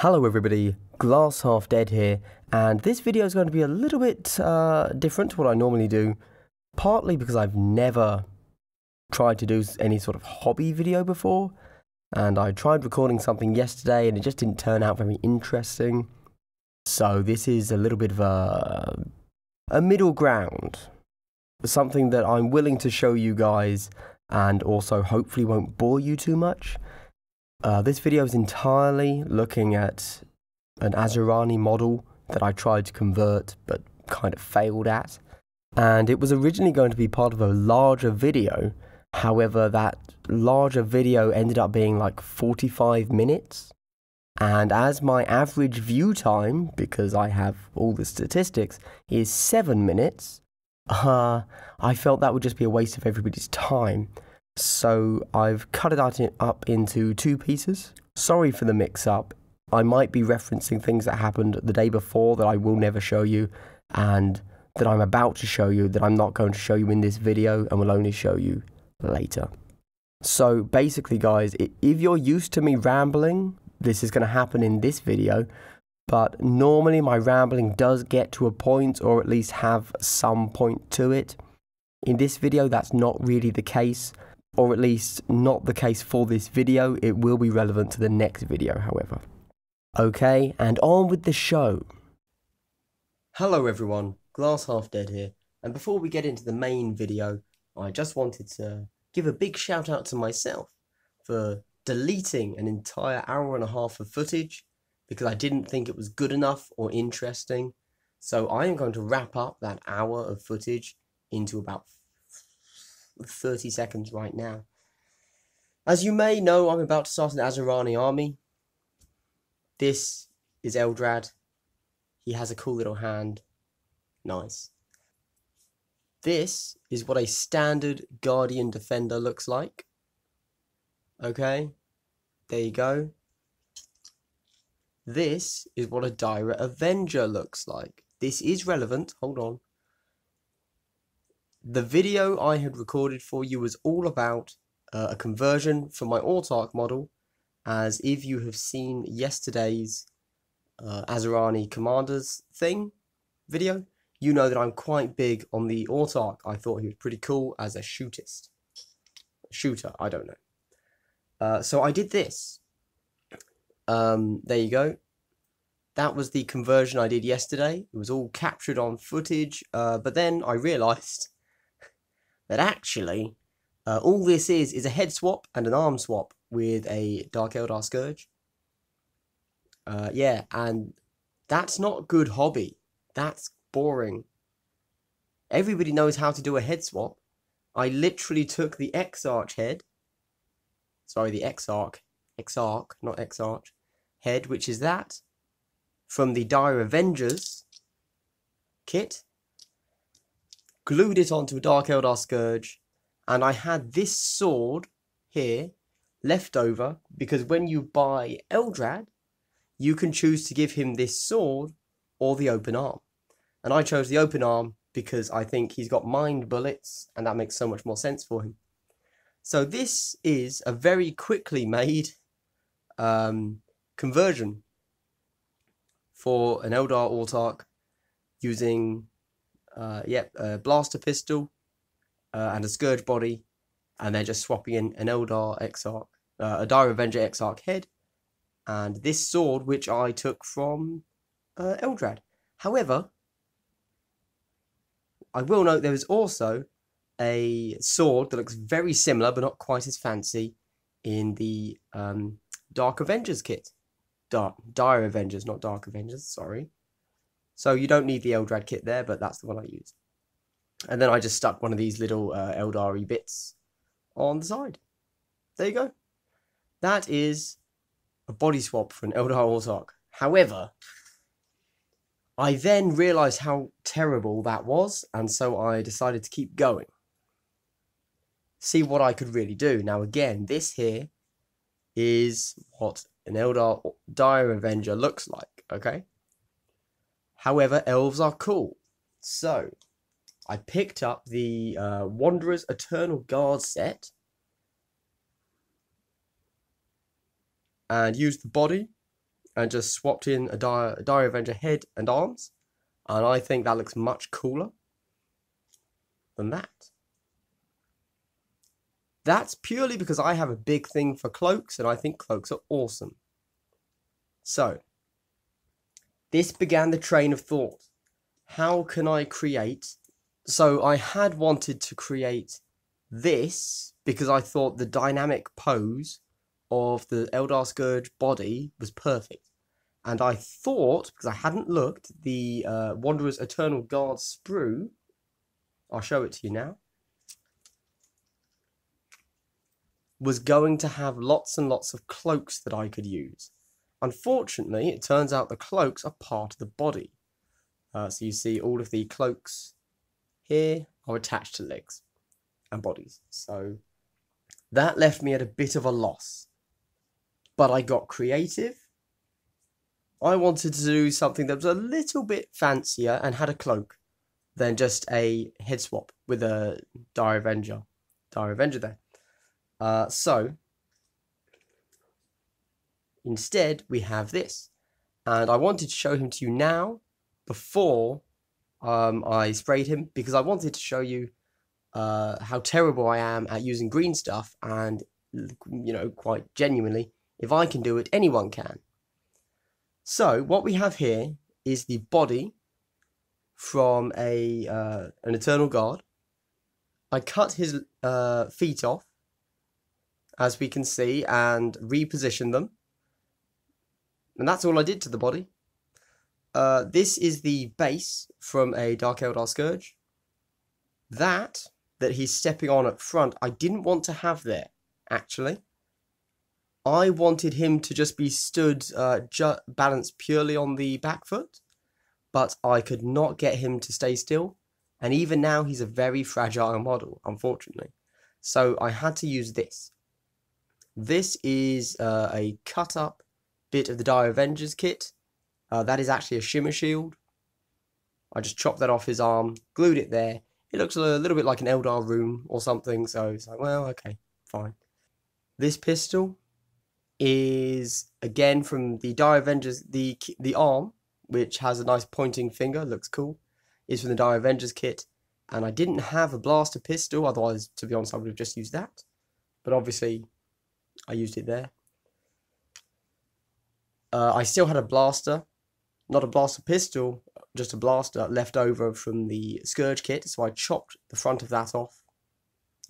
Hello everybody, Glass Half Dead here, and this video is going to be a little bit different to what I normally do, partly because I've never tried to do any sort of hobby video before, and I tried recording something yesterday and it just didn't turn out very interesting, so this is a little bit of a middle ground, something that I'm willing to show you guys and also hopefully won't bore you too much. This video is entirely looking at an Asuryani model that I tried to convert but kind of failed at. And it was originally going to be part of a larger video, however that larger video ended up being like 45 minutes. And as my average view time, because I have all the statistics, is 7 minutes, I felt that would just be a waste of everybody's time. So I've cut it up into two pieces. Sorry for the mix-up. I might be referencing things that happened the day before that I will never show you, and that I'm about to show you that I'm not going to show you in this video and will only show you later. So basically guys, if you're used to me rambling, this is going to happen in this video, but normally my rambling does get to a point, or at least have some point to it. In this video that's not really the case. Or at least not the case for this video. It will be relevant to the next video, however. Okay, and on with the show. Hello everyone, Glass Half Dead here, and before we get into the main video, I just wanted to give a big shout out to myself for deleting an entire hour and a half of footage because I didn't think it was good enough or interesting. So I am going to wrap up that hour of footage into about 30 seconds right now. As you may know, I'm about to start an Asuryani army. This is Eldrad. He has a cool little hand. Nice. This is what a standard Guardian Defender looks like. Okay, there you go. This is what a Dire Avenger looks like. This is relevant, hold on. The video I had recorded for you was all about a conversion from my Autarch model, as if you have seen yesterday's Asuryani Commanders video, you know that I'm quite big on the Autarch. I thought he was pretty cool as a shooter, I don't know. So I did this. There you go. That was the conversion I did yesterday. It was all captured on footage, but then I realised that actually, all this is a head swap and an arm swap with a Dark Eldar Scourge. Yeah, and that's not good hobby. That's boring. Everybody knows how to do a head swap. I literally took the Exarch head. Sorry, the Exarch, not Exarch head, which is that, from the Dire Avengers kit. Glued it onto a Dark Eldar Scourge, and I had this sword here left over because when you buy Eldrad, you can choose to give him this sword or the open arm. And I chose the open arm because I think he's got mind bullets and that makes so much more sense for him. So this is a very quickly made conversion for an Eldar Autarch using a blaster pistol and a Scourge body, and they're just swapping in an Eldar Exarch, a Dire Avenger Exarch head, and this sword which I took from Eldrad. However, I will note there is also a sword that looks very similar but not quite as fancy in the Dark Avengers kit. Dire Avengers, not Dark Avengers, sorry. So you don't need the Eldrad kit there, but that's the one I used. And then I just stuck one of these little Eldar-y bits on the side. There you go. That is a body swap for an Eldar Autarch. However, I then realised how terrible that was, and so I decided to keep going. See what I could really do. Now again, this here is what an Eldar Dire Avenger looks like, okay? However, elves are cool. So, I picked up the Wanderer's Eternal Guard set and used the body and just swapped in a Dire Avenger head and arms, and I think that looks much cooler than that. That's purely because I have a big thing for cloaks, and I think cloaks are awesome. So, this began the train of thought. How can I create? So I had wanted to create this because I thought the dynamic pose of the Eldar Scourge body was perfect. And I thought, because I hadn't looked, the Wanderer's Eternal Guard sprue, I'll show it to you now, was going to have lots and lots of cloaks that I could use. Unfortunately, it turns out the cloaks are part of the body. So you see all of the cloaks here are attached to legs and bodies. So that left me at a bit of a loss. But I got creative. I wanted to do something that was a little bit fancier and had a cloak than just a head swap with a Dire Avenger there. So instead we have this, and I wanted to show him to you now before I sprayed him, because I wanted to show you how terrible I am at using green stuff, and you know, quite genuinely, if I can do it, anyone can. So what we have here is the body from an Eternal Guard. I cut his feet off, as we can see, and repositioned them. And that's all I did to the body. This is the base from a Dark Eldar Scourge. That he's stepping on up front, I didn't want to have there, actually. I wanted him to just be stood, balanced purely on the back foot, but I could not get him to stay still. And even now, he's a very fragile model, unfortunately. So I had to use this. This is a cut-up bit of the Dire Avengers kit. That is actually a shimmer shield. I just chopped that off his arm, glued it there. It looks a little bit like an Eldar rune or something, so it's like, well, okay, fine. This pistol is, again, from the Dire Avengers, the arm, which has a nice pointing finger, looks cool, is from the Dire Avengers kit. And I didn't have a blaster pistol, otherwise, to be honest, I would have just used that. But obviously, I used it there. I still had a blaster, not a blaster pistol, just a blaster left over from the Scourge kit, so I chopped the front of that off.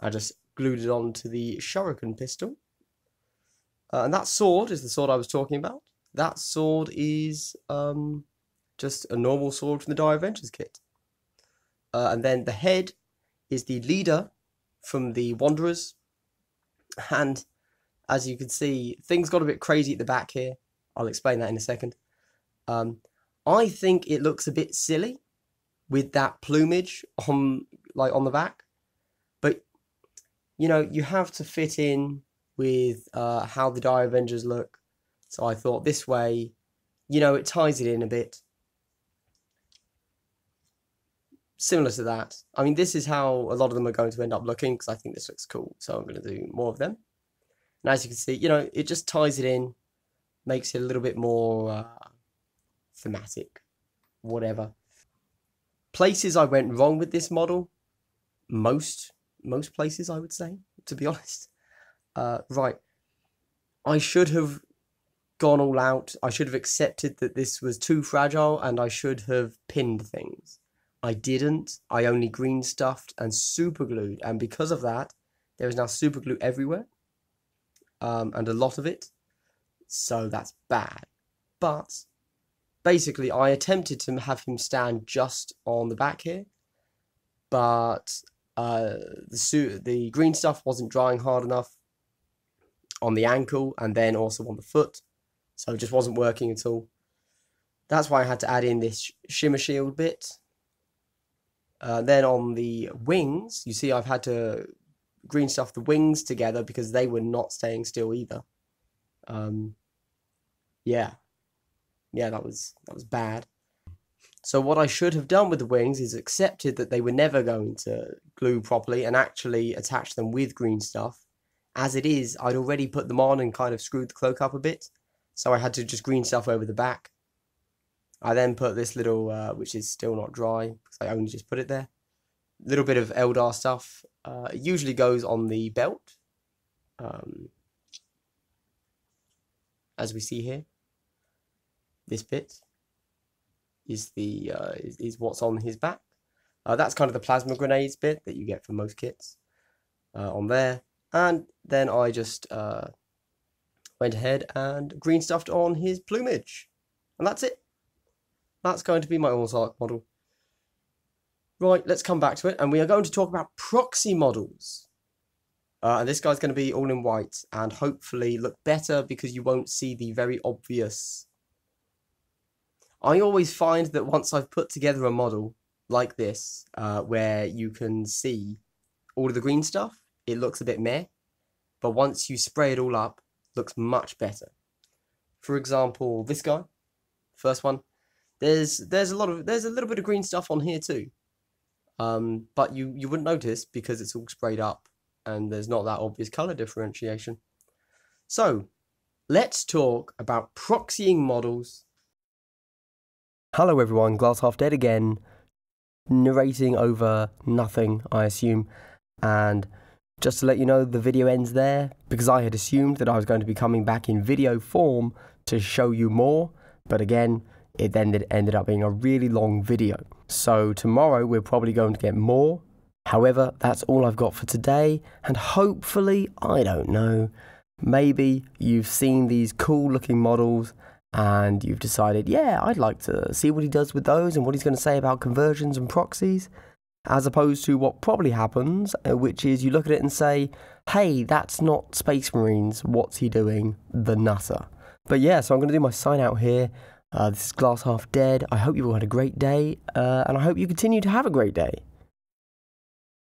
I just glued it onto the Shuriken pistol. And that sword is the sword I was talking about. That sword is just a normal sword from the Dire Avengers kit. And then the head is the leader from the Wanderers. And as you can see, things got a bit crazy at the back here. I'll explain that in a second. I think it looks a bit silly with that plumage on the back. But, you know, you have to fit in with how the Dire Avengers look. So I thought this way, you know, it ties it in a bit. Similar to that. I mean, this is how a lot of them are going to end up looking, because I think this looks cool. So I'm going to do more of them. And as you can see, you know, it just ties it in, makes it a little bit more thematic, whatever. Places I went wrong with this model, most places I would say, to be honest. Right, I should have gone all out. I should have accepted that this was too fragile, and I should have pinned things. I didn't. I only green stuffed and super glued, and because of that, there is now super glue everywhere, and a lot of it. So that's bad. But basically, I attempted to have him stand just on the back here, but the green stuff wasn't drying hard enough on the ankle and then also on the foot, so it just wasn't working at all. That's why I had to add in this shimmer shield bit. Then on the wings, you see I've had to green stuff the wings together because they were not staying still either. Yeah, that was bad. So what I should have done with the wings is accepted that they were never going to glue properly and actually attach them with green stuff. As it is, I'd already put them on and kind of screwed the cloak up a bit. so I had to just green stuff over the back. I then put this little, which is still not dry, because I only just put it there. Little bit of Eldar stuff. It usually goes on the belt, as we see here. This bit is the is what's on his back. That's kind of the plasma grenades bit that you get for most kits on there. And then I just went ahead and green stuffed on his plumage, and that's it. That's going to be my Autarch model. Right, let's come back to it, and we are going to talk about proxy models. And this guy's going to be all in white, and hopefully look better because you won't see the very obvious. I always find that once I've put together a model like this, where you can see all of the green stuff, it looks a bit meh. But once you spray it all up, it looks much better. For example, this guy, first one. There's a little bit of green stuff on here too, but you wouldn't notice because it's all sprayed up and there's not that obvious color differentiation. So let's talk about proxying models. Hello everyone, Glass Half Dead again, narrating over nothing, I assume, and just to let you know, the video ends there because I had assumed that I was going to be coming back in video form to show you more, but again, it then ended up being a really long video. So tomorrow we're probably going to get more. However, that's all I've got for today, and hopefully, I don't know, maybe you've seen these cool looking models and you've decided, yeah, I'd like to see what he does with those and what he's going to say about conversions and proxies, as opposed to what probably happens, which is you look at it and say, hey, that's not Space Marines, what's he doing? The nutter. But yeah, so I'm going to do my sign out here. This is Glass Half Dead. I hope you all had a great day, and I hope you continue to have a great day.